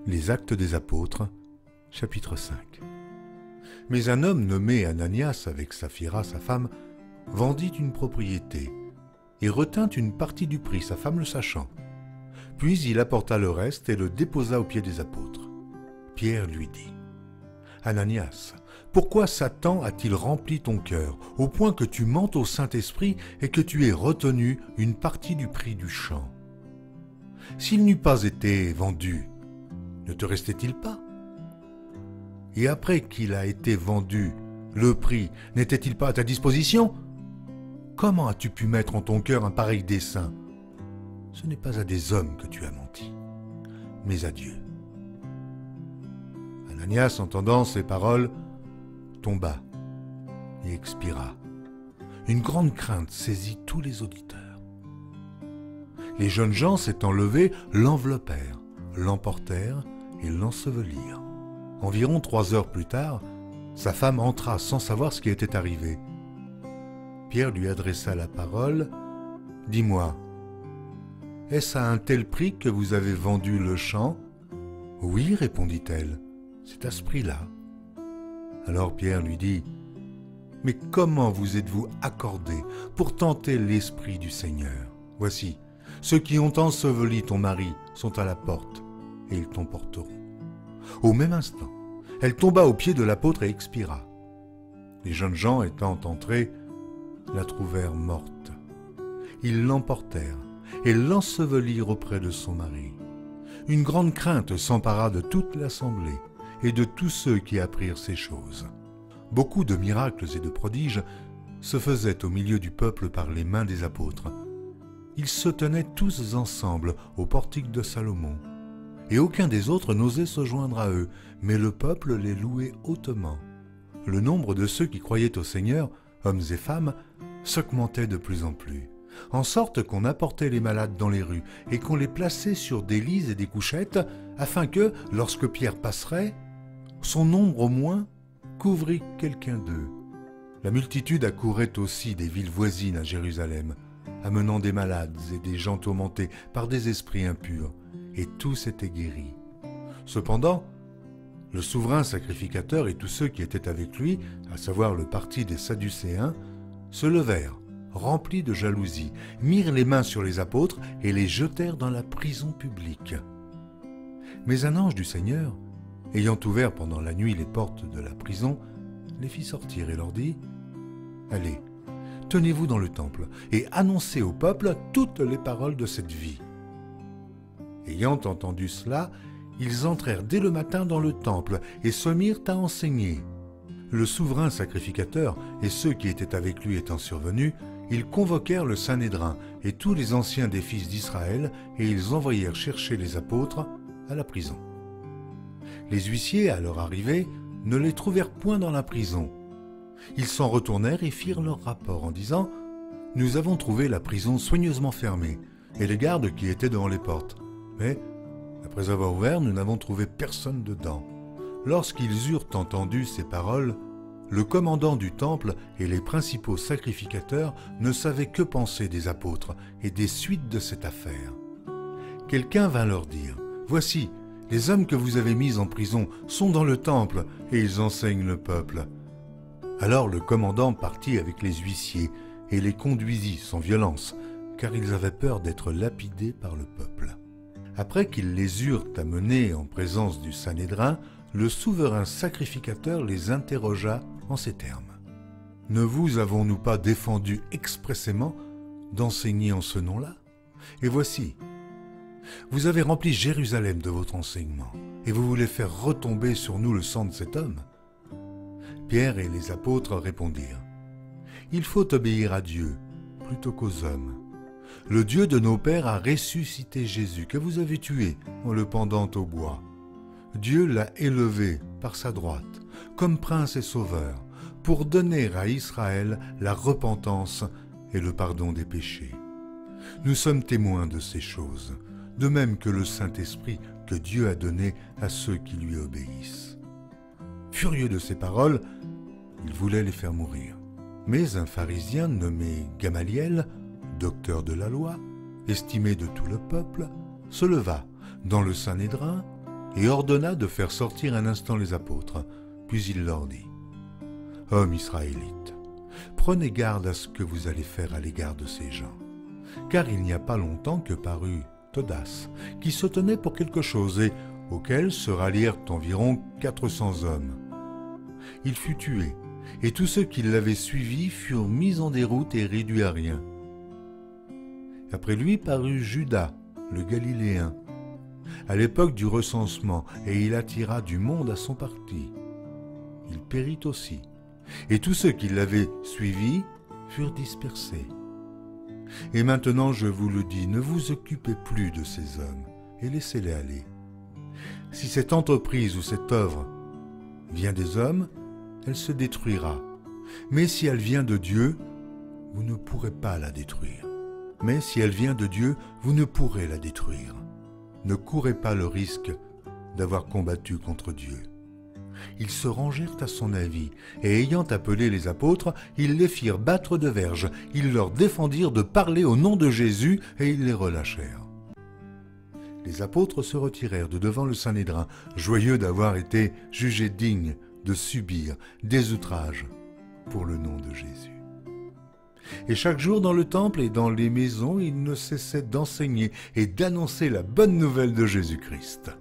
Les Actes des Apôtres, chapitre 5. Mais un homme nommé Ananias, avec Saphira, sa femme, vendit une propriété et retint une partie du prix, sa femme le sachant. Puis il apporta le reste et le déposa aux pieds des apôtres. Pierre lui dit : « Ananias, pourquoi Satan a-t-il rempli ton cœur, au point que tu mentes au Saint-Esprit et que tu aies retenu une partie du prix du champ ? S'il n'eût pas été vendu, ne te restait-il pas ? Et après qu'il a été vendu, le prix n'était-il pas à ta disposition ? Comment as-tu pu mettre en ton cœur un pareil dessein ? Ce n'est pas à des hommes que tu as menti, mais à Dieu. » Ananias, entendant ces paroles, tomba et expira. Une grande crainte saisit tous les auditeurs. Les jeunes gens s'étant levés, l'enveloppèrent, l'emportèrent et l'ensevelirent. Environ 3 heures plus tard, sa femme entra sans savoir ce qui était arrivé. Pierre lui adressa la parole. « Dis-moi, est-ce à un tel prix que vous avez vendu le champ ? » ?»« Oui, répondit-elle, c'est à ce prix-là. » Alors Pierre lui dit : « Mais comment vous êtes-vous accordés pour tenter l'Esprit du Seigneur ? Voici, ceux qui ont enseveli ton mari sont à la porte, et ils t'emporteront. » Au même instant, elle tomba aux pieds de l'apôtre et expira. Les jeunes gens étant entrés, la trouvèrent morte. Ils l'emportèrent et l'ensevelirent auprès de son mari. Une grande crainte s'empara de toute l'assemblée et de tous ceux qui apprirent ces choses. Beaucoup de miracles et de prodiges se faisaient au milieu du peuple par les mains des apôtres. Ils se tenaient tous ensemble au portique de Salomon, et aucun des autres n'osait se joindre à eux, mais le peuple les louait hautement. Le nombre de ceux qui croyaient au Seigneur, hommes et femmes, s'augmentait de plus en plus, en sorte qu'on apportait les malades dans les rues et qu'on les plaçait sur des lits et des couchettes, afin que, lorsque Pierre passerait, son ombre au moins couvrit quelqu'un d'eux. La multitude accourait aussi des villes voisines à Jérusalem, amenant des malades et des gens tourmentés par des esprits impurs, et tous étaient guéris. Cependant, le souverain sacrificateur et tous ceux qui étaient avec lui, à savoir le parti des Sadducéens, se levèrent, remplis de jalousie, mirent les mains sur les apôtres et les jetèrent dans la prison publique. Mais un ange du Seigneur, ayant ouvert pendant la nuit les portes de la prison, les fit sortir et leur dit : « Allez, tenez-vous dans le temple et annoncez au peuple toutes les paroles de cette vie. » Ayant entendu cela, ils entrèrent dès le matin dans le temple et se mirent à enseigner. Le souverain sacrificateur et ceux qui étaient avec lui étant survenus, ils convoquèrent le Sanhédrin et tous les anciens des fils d'Israël, et ils envoyèrent chercher les apôtres à la prison. Les huissiers, à leur arrivée, ne les trouvèrent point dans la prison. Ils s'en retournèrent et firent leur rapport en disant : « Nous avons trouvé la prison soigneusement fermée, et les gardes qui étaient devant les portes. Mais, après avoir ouvert, nous n'avons trouvé personne dedans. » Lorsqu'ils eurent entendu ces paroles, le commandant du temple et les principaux sacrificateurs ne savaient que penser des apôtres et des suites de cette affaire. Quelqu'un vint leur dire : « Voici, les hommes que vous avez mis en prison sont dans le temple et ils enseignent le peuple. » Alors le commandant partit avec les huissiers et les conduisit sans violence, car ils avaient peur d'être lapidés par le peuple. Après qu'ils les eurent amenés en présence du Sanhédrin, le souverain sacrificateur les interrogea en ces termes : « Ne vous avons-nous pas défendu expressément d'enseigner en ce nom-là ? Et voici, vous avez rempli Jérusalem de votre enseignement, et vous voulez faire retomber sur nous le sang de cet homme ? » Pierre et les apôtres répondirent : « Il faut obéir à Dieu plutôt qu'aux hommes. Le Dieu de nos pères a ressuscité Jésus, que vous avez tué en le pendant au bois. Dieu l'a élevé par sa droite, comme prince et sauveur, pour donner à Israël la repentance et le pardon des péchés. Nous sommes témoins de ces choses, de même que le Saint-Esprit que Dieu a donné à ceux qui lui obéissent. » Furieux de ces paroles, il voulait les faire mourir. Mais un pharisien nommé Gamaliel, docteur de la loi, estimé de tout le peuple, se leva dans le Sanhédrin et ordonna de faire sortir un instant les apôtres. Puis il leur dit : « Hommes israélites, prenez garde à ce que vous allez faire à l'égard de ces gens, car il n'y a pas longtemps que parut Theudas, qui se tenait pour quelque chose et auquel se rallièrent environ 400 hommes. Il fut tué, et tous ceux qui l'avaient suivi furent mis en déroute et réduits à rien. Après lui parut Judas, le Galiléen, à l'époque du recensement, et il attira du monde à son parti. Il périt aussi, et tous ceux qui l'avaient suivi furent dispersés. Et maintenant, je vous le dis, ne vous occupez plus de ces hommes, et laissez-les aller. Si cette entreprise ou cette œuvre vient des hommes, elle se détruira. Mais si elle vient de Dieu, vous ne pourrez pas la détruire. Mais si elle vient de Dieu, vous ne pourrez la détruire. Ne courez pas le risque d'avoir combattu contre Dieu. » Ils se rangèrent à son avis, et ayant appelé les apôtres, ils les firent battre de verges. Ils leur défendirent de parler au nom de Jésus, et ils les relâchèrent. Les apôtres se retirèrent de devant le Sanhédrin, joyeux d'avoir été jugés dignes de subir des outrages pour le nom de Jésus. Et chaque jour dans le temple et dans les maisons, ils ne cessaient d'enseigner et d'annoncer la bonne nouvelle de Jésus-Christ.